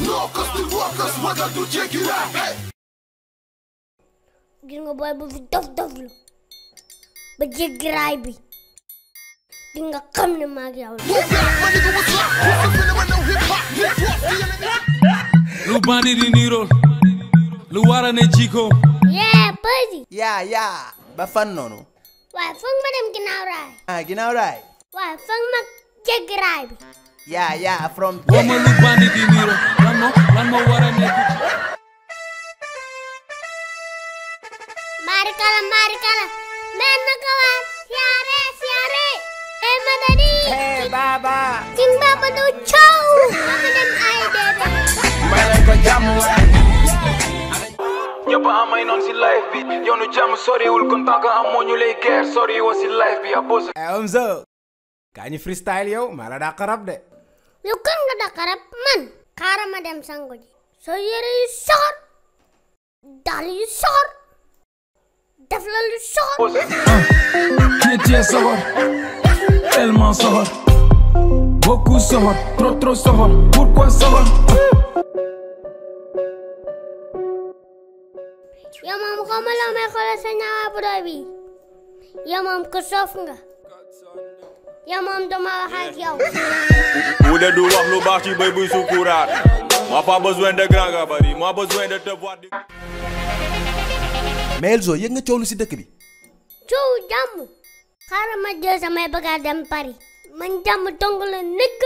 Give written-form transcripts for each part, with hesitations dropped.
No custom workers, magal du jéggi raay. Gis nga boy bu fi dof lu ba jéggi raay bi di nga xam ne maa ngi yow lu bandi di nirool lu wara ne jiko Pasi yaa ba fan noonu waaye foog ma dem ginnaaw raay ginnaaw raay waaye foog ma jéggi raay bi yaa from wama lu bandi di nirool lan moo wara ne Mari kala men naka waa siyaare madani baba king baba do chow ama dem ay bébé may leen ko jàmm ñëpp amay noon si life bi yoonu jàmm soriwul kon tant que amoo ñu lay guerre sori woo si life bi abos Omzo kaa ñu freestyle yow maa la daa xarab de yow kan nga dakarab man xaaral ma dem sango ji so yére yu soxor dal yu soxor def la lu soxor Qui est sohor tellement sohor beaucoup sohor trop sohor pourquoi sohor yow moom xawma la may xoolal sa ñaawa bu doy bi yow moom ko soof nga yow moom duma wax ak yow Oude du wax lu baax ci bay buy sukuraat moi pas besoin de grand gabarit moi besoin de te voir mais Elzo yëg nga coow lu si dëkk bi coow jàmm xaaral ma jël samay bagaas dem Paris man jàmm dong la nekk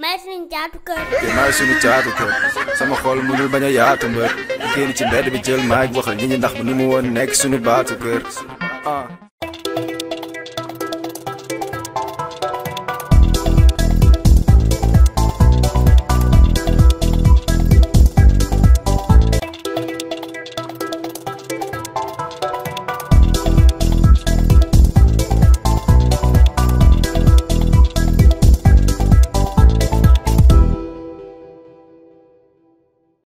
may suñu caatu kër maay suñu caatu kër sama xol mënul bañ a yaatu mbër génn ci mbedd bi jël maay waxal nit ñi ndax bu nu mu woon nekk suñu baatu kër